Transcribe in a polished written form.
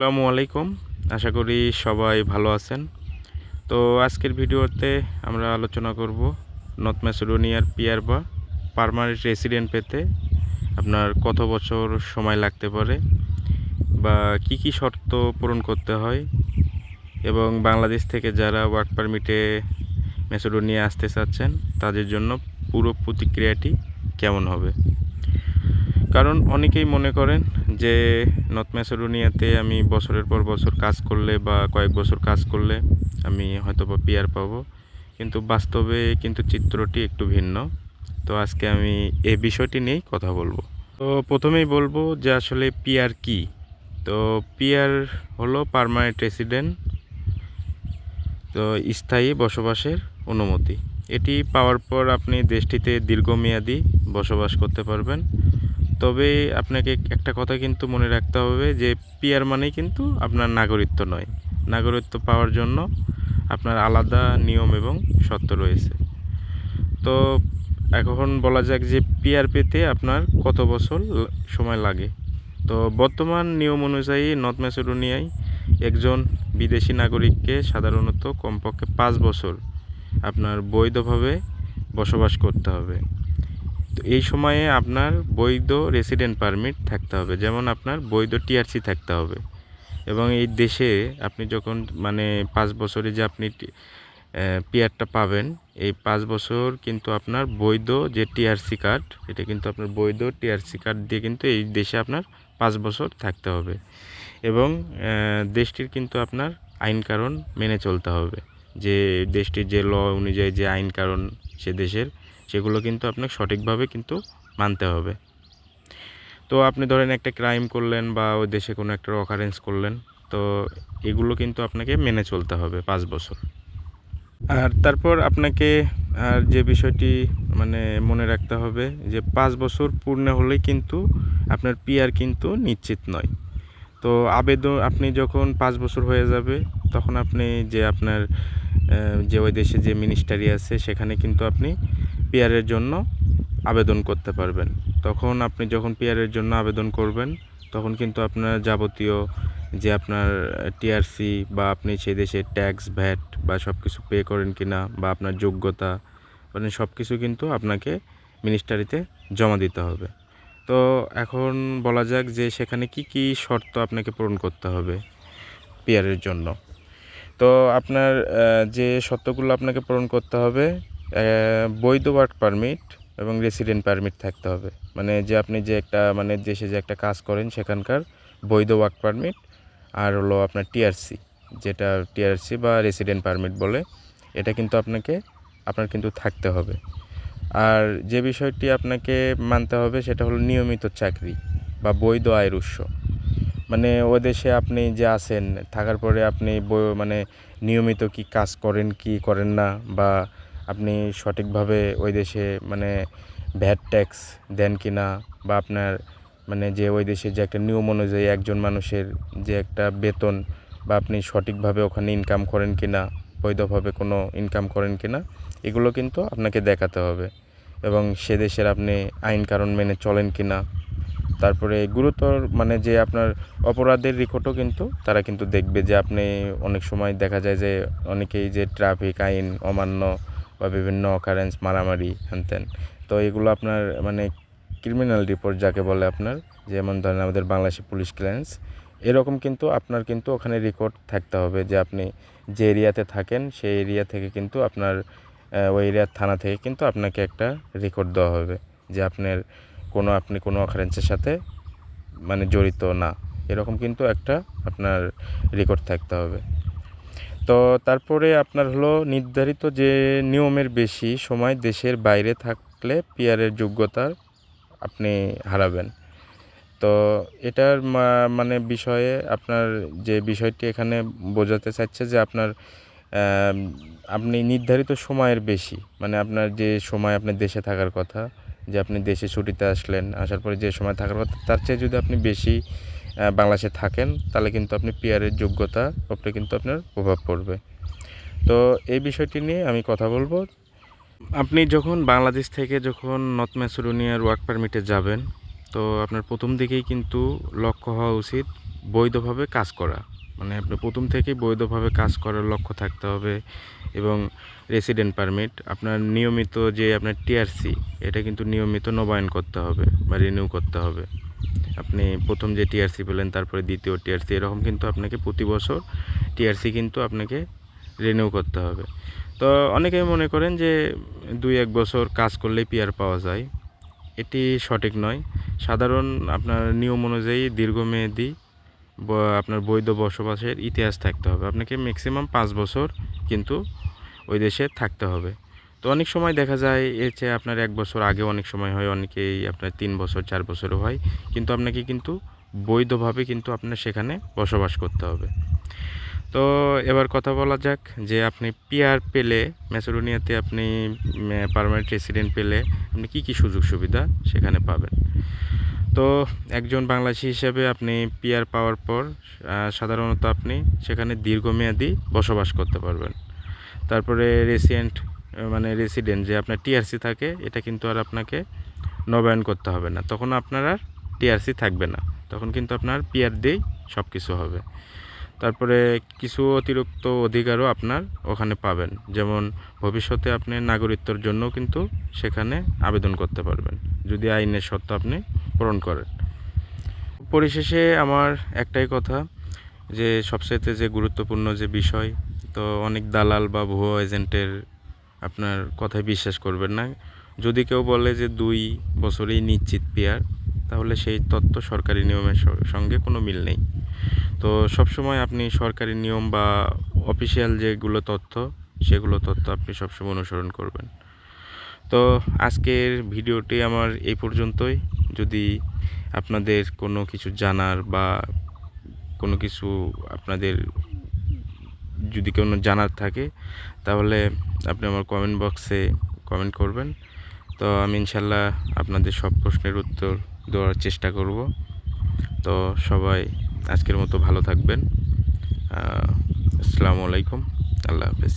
আসসালামু আলাইকুম। আশা করি সবাই ভালো আছেন। তো আজকের ভিডিওতে আমরা আলোচনা করব নর্থ ম্যাসেডোনিয়ার পিআর বা পার্মানেন্ট রেসিডেন্ট পেতে আপনার কত বছর সময় লাগতে পারে বা কি কি শর্ত পূরণ করতে হয় এবং বাংলাদেশ থেকে যারা ওয়ার্ক পারমিটে ম্যাসেডোনিয়া আসতে চাচ্ছেন তাদের জন্য পুরো প্রতিক্রিয়াটি কেমন হবে। কারণ অনেকেই মনে করেন যে নর্থ ম্যাসেডোনিয়াতে আমি বছরের পর বছর কাজ করলে বা কয়েক বছর কাজ করলে আমি হয়তো বা পিআর পাবো, কিন্তু বাস্তবে কিন্তু চিত্রটি একটু ভিন্ন। তো আজকে আমি এই বিষয়টি নিয়েই কথা বলবো। তো প্রথমেই বলবো যে আসলে পিআর কি। তো পিআর হলো পার্মানেন্ট রেসিডেন্ট, তো স্থায়ী বসবাসের অনুমতি। এটি পাওয়ার পর আপনি দেশটিতে দীর্ঘমেয়াদী বসবাস করতে পারবেন। তবে আপনাকে একটা কথা কিন্তু মনে রাখতে হবে যে পিআর মানেই কিন্তু আপনার নাগরিকত্ব নয়। নাগরিকত্ব পাওয়ার জন্য আপনার আলাদা নিয়ম এবং শর্ত রয়েছে। তো এখন বলা যাক যে পিআর পেতে আপনার কত বছর সময় লাগে। তো বর্তমান নিয়ম অনুযায়ী নর্থ ম্যাসেডোনিয়ায় একজন বিদেশি নাগরিককে সাধারণত কমপক্ষে 5 বছর আপনার বৈধভাবে বসবাস করতে হবে। তো এই সময়ে আপনার বৈধ রেসিডেন্ট পারমিট থাকতে হবে, যেমন আপনার বৈধ টিআরসি থাকতে হবে। এবং এই দেশে আপনি যখন 5 বছরে যে আপনি পিআরটা পাবেন, এই 5 বছর কিন্তু আপনার বৈধ যে টিআরসি কার্ড, এটা কিন্তু আপনার বৈধ টিআরসি কার্ড দিয়ে কিন্তু এই দেশে আপনার 5 বছর থাকতে হবে। এবং দেশটির কিন্তু আপনার আইন কানুন মেনে চলতে হবে, যে দেশটির যে ল অনুযায়ী যে আইন কানুন সে দেশের, সেগুলো কিন্তু আপনাকে সঠিকভাবে কিন্তু মানতে হবে। তো আপনি ধরেন একটা ক্রাইম করলেন বা ওই দেশে কোনো একটা অকারেন্স করলেন, তো এগুলো কিন্তু আপনাকে মেনে চলতে হবে 5 বছর। আর তারপর আপনাকে আর যে বিষয়টি মনে রাখতে হবে যে 5 বছর পূর্ণ হলেই কিন্তু আপনার পিআর কিন্তু নিশ্চিত নয়। তো আবেদন আপনি যখন 5 বছর হয়ে যাবে, তখন আপনি যে আপনার যে ওই দেশে যে মিনিস্ট্রি আছে সেখানে কিন্তু আপনি পিআরের জন্য আবেদন করতে পারবেন। তখন আপনি যখন পিআরের জন্য আবেদন করবেন, তখন কিন্তু আপনার যাবতীয় যে আপনার টিআরসি বা আপনি সেই দেশে ট্যাক্স ভ্যাট বা সব কিছু পে করেন কিনা বা আপনার যোগ্যতা সব কিছু কিন্তু আপনাকে মিনিস্ট্রিতে জমা দিতে হবে। তো এখন বলা যাক যে সেখানে কি কি শর্ত আপনাকে পূরণ করতে হবে পিআরের জন্য। তো আপনার যে শর্তগুলো আপনাকে পূরণ করতে হবে, বৈধ ওয়ার্ক পারমিট এবং রেসিডেন্ট পারমিট থাকতে হবে। যে আপনি যে একটা দেশে যে একটা কাজ করেন সেখানকার বৈধ ওয়ার্ক পারমিট, আর হলো আপনার টিআরসি, যেটা টিআরসি বা রেসিডেন্ট পারমিট বলে, এটা কিন্তু আপনার কিন্তু থাকতে হবে। আর যে বিষয়টি আপনাকে মানতে হবে সেটা হলো নিয়মিত চাকরি বা বৈধ আয়ের উৎস। ওই দেশে আপনি যে আছেন, থাকার পরে আপনি নিয়মিত কি কাজ করেন কি করেন না, বা আপনি সঠিকভাবে ওই দেশে ভ্যাট ট্যাক্স দেন কি না, বা আপনার যে ওই দেশে যে একটা নিয়ম অনুযায়ী একজন মানুষের যে একটা বেতন, বা আপনি সঠিকভাবে ওখানে ইনকাম করেন কি না, বৈধভাবে কোনো ইনকাম করেন কি না, এগুলো কিন্তু আপনাকে দেখাতে হবে। এবং সে দেশের আপনি আইন কানুন মেনে চলেন কি না। তারপরে গুরুতর যে আপনার অপরাধের রেকর্ডও কিন্তু তারা কিন্তু দেখবে, যে আপনি অনেক সময় দেখা যায় যে অনেকেই যে ট্রাফিক আইন অমান্য বা বিভিন্ন অকারেন্স মারামারি হ্যানত্যান, তো এগুলো আপনার ক্রিমিনাল রিপোর্ট যাকে বলে আপনার, যেমন ধরেন আমাদের বাংলাদেশে পুলিশ ক্লিয়ারেন্স, এরকম কিন্তু আপনার কিন্তু ওখানে রেকর্ড থাকতে হবে, যে আপনি যে এরিয়াতে থাকেন সেই এরিয়া থেকে কিন্তু আপনার ওই এরিয়ার থানা থেকে কিন্তু আপনাকে একটা রেকর্ড দেওয়া হবে যে আপনি কোনো অকারেন্সের সাথে জড়িত না, এরকম কিন্তু একটা আপনার রেকর্ড থাকতে হবে। তো তারপরে আপনার হলো নির্ধারিত যে নিয়মের বেশি সময় দেশের বাইরে থাকলে পিআরের যোগ্যতা আপনি হারাবেন। তো এটার বিষয়ে আপনার যে বিষয়টি এখানে বোঝাতে চাচ্ছে যে আপনি নির্ধারিত সময়ের বেশি, আপনার যে সময় আপনি দেশে থাকার কথা, যে আপনি দেশে ছুটিতে আসলেন, আসার পরে যে সময় থাকার কথা তার চেয়ে যদি আপনি বেশি বাংলাদেশে থাকেন, তাহলে কিন্তু আপনি পিআরের যোগ্যতা উপরে কিন্তু আপনার প্রভাব পড়বে। তো এই বিষয়টি নিয়ে আমি কথা বলবো। আপনি যখন বাংলাদেশ থেকে যখন নর্থ ম্যাসেডোনিয়ার ওয়ার্ক পারমিটে যাবেন, তো আপনার প্রথম দিকেই কিন্তু লক্ষ্য হওয়া উচিত বৈধভাবে কাজ করা, মানে আপনি প্রথম থেকেই বৈধভাবে কাজ করার লক্ষ্য থাকতে হবে। এবং রেসিডেন্ট পারমিট, আপনার নিয়মিত যে আপনার টিআরসি, এটা কিন্তু নিয়মিত নবায়ন করতে হবে বা রিনিউ করতে হবে। আপনি প্রথম যে টিআরসি পেলেন, তারপরে দ্বিতীয় টিআরসি, এরকম কিন্তু আপনাকে প্রতি বছর টিআরসি কিন্তু আপনাকে রিনিউ করতে হবে। তো অনেকেই মনে করেন যে 2-1 বছর কাজ করলেই পিআর পাওয়া যায়, এটি সঠিক নয়। সাধারণ আপনার নিয়ম অনুযায়ী দীর্ঘমেয়াদী আপনার বৈধ বসবাসের ইতিহাস থাকতে হবে। আপনাকে ম্যাক্সিমাম 5 বছর কিন্তু ওই দেশে থাকতে হবে। তো অনেক সময় দেখা যায় এর চেয়ে আপনার 1 বছর আগে অনেক সময় হয়, অনেকেই আপনার 3 বছর 4 বছরও হয়, কিন্তু আপনাকে কিন্তু বৈধভাবে কিন্তু আপনার সেখানে বসবাস করতে হবে। তো এবার কথা বলা যাক যে আপনি পিআর পেলে, ম্যাসেডোনিয়াতে আপনি পার্মানেন্ট রেসিডেন্ট পেলে আপনি কী কী সুযোগ সুবিধা সেখানে পাবেন। তো একজন বাংলাদেশি হিসেবে আপনি পিআর পাওয়ার পর সাধারণত আপনি সেখানে দীর্ঘমেয়াদী বসবাস করতে পারবেন। তারপরে রেসিডেন্ট যে আপনার টিআরসি থাকে, এটা কিন্তু আর আপনাকে নবায়ন করতে হবে না, তখন আপনার আর টিআরসি থাকবে না, তখন কিন্তু আপনার পিআর দিয়েই সব কিছু হবে। তারপরে কিছু অতিরিক্ত অধিকারও আপনার ওখানে পাবেন, যেমন ভবিষ্যতে আপনি নাগরিকত্বের জন্য কিন্তু সেখানে আবেদন করতে পারবেন যদি আইনের শর্ত আপনি পূরণ করেন। পরিশেষে আমার একটাই কথা, যে সবচাইতে যে গুরুত্বপূর্ণ যে বিষয়, তো অনেক দালাল বা ভুয়ো এজেন্টের আপনার কথায় বিশ্বাস করবেন না। যদি কেউ বলে যে 2 বছরেই নিশ্চিত পিআর, তাহলে সেই তথ্য সরকারি নিয়মের সঙ্গে কোনো মিল নেই। তো সবসময় আপনি সরকারি নিয়ম বা অফিসিয়াল যেগুলো তথ্য, সেগুলো তথ্য আপনি সবসময় অনুসরণ করবেন। তো আজকের ভিডিওটি আমার এই পর্যন্তই। যদি আপনাদের কোনো কিছু জানার বা কোনো কিছু আপনাদের যদি কোনো জানার থাকে, তাহলে আপনি আমার কমেন্ট বক্সে কমেন্ট করবেন। তো আমি ইনশাল্লাহ আপনাদের সব প্রশ্নের উত্তর দেওয়ার চেষ্টা করব। তো সবাই আজকের মতো ভালো থাকবেন। আসসালামু আলাইকুম, আল্লাহ হাফেজ।